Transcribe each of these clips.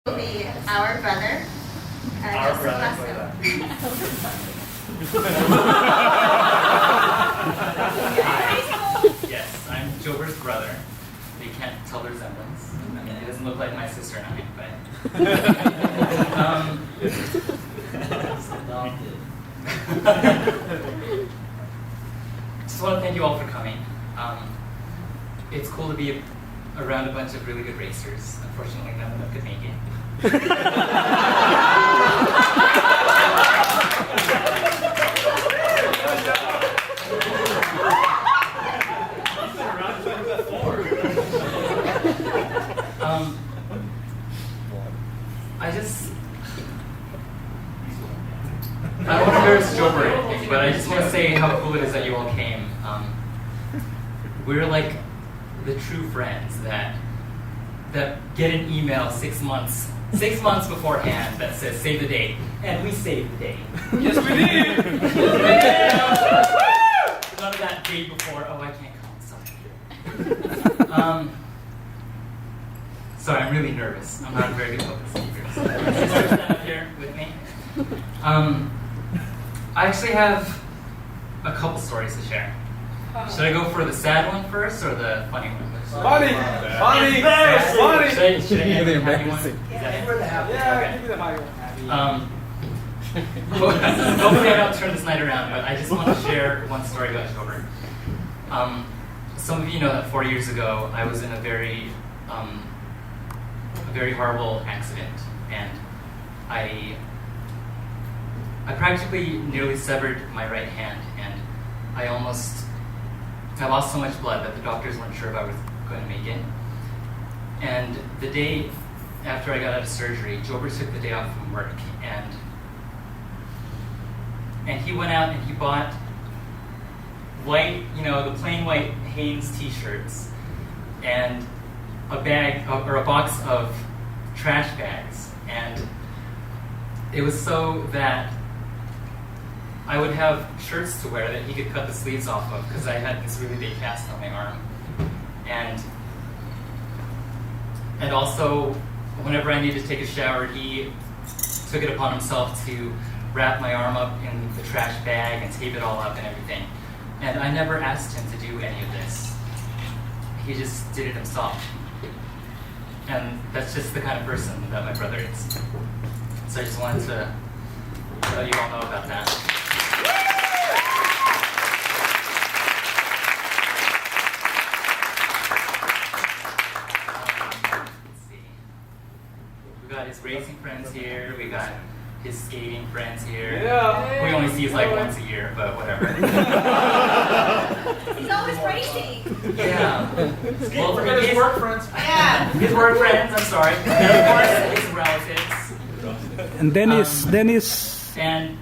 Be our brother. Our brother. Yes, I'm Jober's brother. You can't tell the resemblance. I mean, he doesn't look like my sister and I, just want to thank you all for coming. It's cool to be around a bunch of really good racers. Unfortunately, none of them could make it. I don't want to embarrass Jober or anything, but I just want to say how cool it is that you all came. We're like the true friends that get an email 6 months beforehand that says save the date, and we saved the date. Yes, we did. None of that date before. Oh, I can't come. Sorry, I'm really nervous. I'm not a very good public speaker. So my sister's stand up here with me. I actually have a couple stories to share. Should I go for the sad one first or the funny one? Funny! Funny! Funny! Should I end with the happy one? Yeah, give me the happy one. Hopefully I don't turn this night around, but I just want to share one story about Jober. Some of you know that 4 years ago I was in a very horrible accident, and I practically nearly severed my right hand, and I lost so much blood that the doctors weren't sure if I was going to make it. And the day after I got out of surgery, Jober took the day off from work, and he went out and he bought white, the plain white Hanes t-shirts and a bag or a box of trash bags, and it was so that I would have shirts to wear that he could cut the sleeves off of, because I had this really big cast on my arm. And also, whenever I needed to take a shower, he took it upon himself to wrap my arm up in the trash bag and tape it all up and everything. And I never asked him to do any of this. He just did it himself. And that's just the kind of person that my brother is. So I just wanted to let you all know about that. Let's see. We got his racing friends here. We got his skating friends here. Yeah. We only see his like once a year, but whatever. He's always racing. Yeah. Well, His work friends. Yeah. his work friends, I'm sorry. And of course, his relatives. And Dennis, And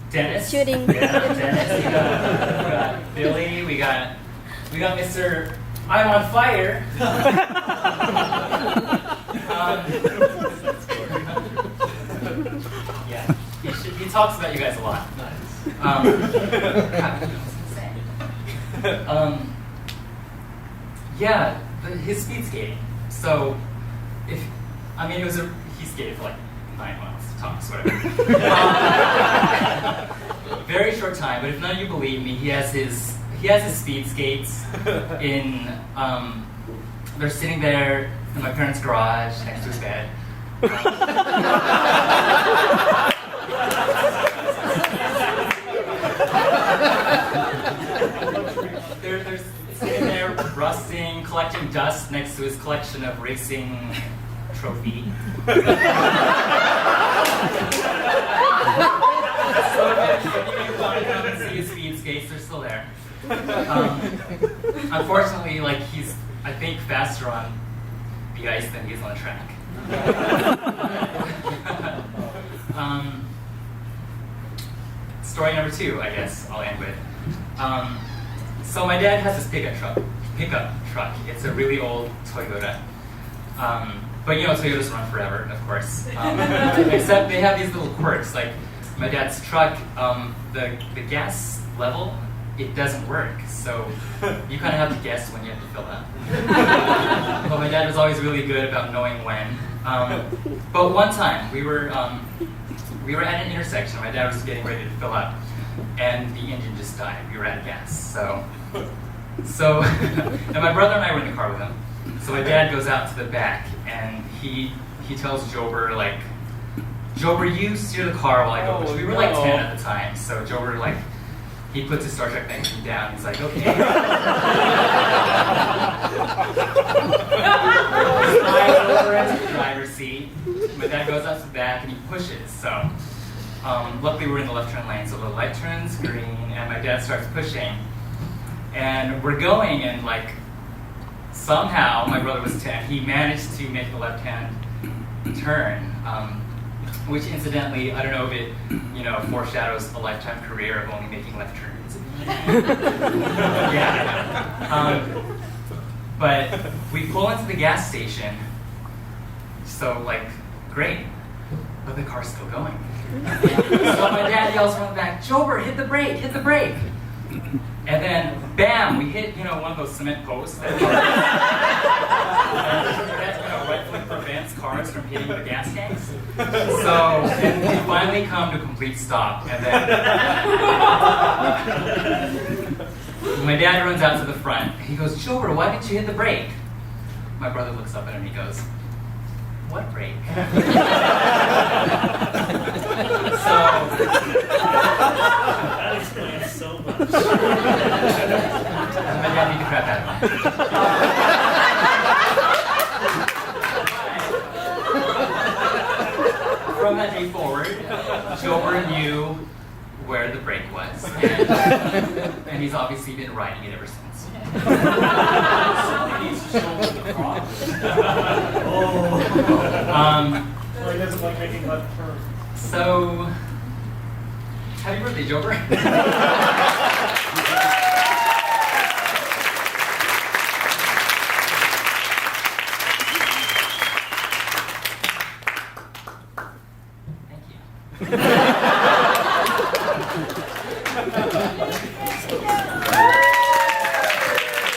Dennis. Shooting. Yeah, Dennis. We got Billy. We got Mr. I'm on fire. Yeah, he talks about you guys a lot. Yeah, his speed skating. So, he skated for like 9 months, tops, whatever. Very short time, but if none of you believe me, he has his speed skates in, they're sitting there in my parents' garage next to his bed. They're sitting there rusting, collecting dust next to his collection of racing trophy. So if you want to come and see his speed skates, they're still there. Unfortunately, he's, I think, faster on the ice than he is on the track. Story number 2, I guess I'll end with. So my dad has this pickup truck. It's a really old Toyota. But Toyotas run forever, of course. Except they have these little quirks. Like my dad's truck, the gas level it doesn't work. So you kind of have to guess when you have to fill up. But my dad was always really good about knowing when. But one time we were at an intersection. My dad was getting ready to fill up, and the engine just died. We were out of gas. So and my brother and I were in the car with him. So my dad goes out to the back, and he tells Jober, like, Jober, you steer the car while I go. Which we were like 10 at the time. So Jober, like, he puts his Star Trek magazine down. He's like, okay. Slides over into the driver's seat. My dad goes up to the back and he pushes. So luckily we're in the left turn lane. So the light turns green and my dad starts pushing. And we're going, and like somehow my brother was 10. He managed to make the left-hand turn. Which incidentally, I don't know if it, foreshadows a lifetime career of only making left turns. Yeah. But we pull into the gas station, so like, great, but the car's still going. So my dad yells from the back, Jober, hit the brake, hit the brake. And then, bam, we hit, one of those cement posts that rightfully prevents cars from hitting the gas tanks. So, and we finally come to a complete stop, and then my dad runs out to the front. He goes, Jober, why didn't you hit the brake? My brother looks up at him and he goes, what brake? That explains so much. My dad need to crap out of him. From that day forward, Jober knew where the brake was, and he's obviously been riding it ever since. Somebody needs to shoulder the problem. Or he doesn't like making left turns. So, happy birthday, Jober. Thank you.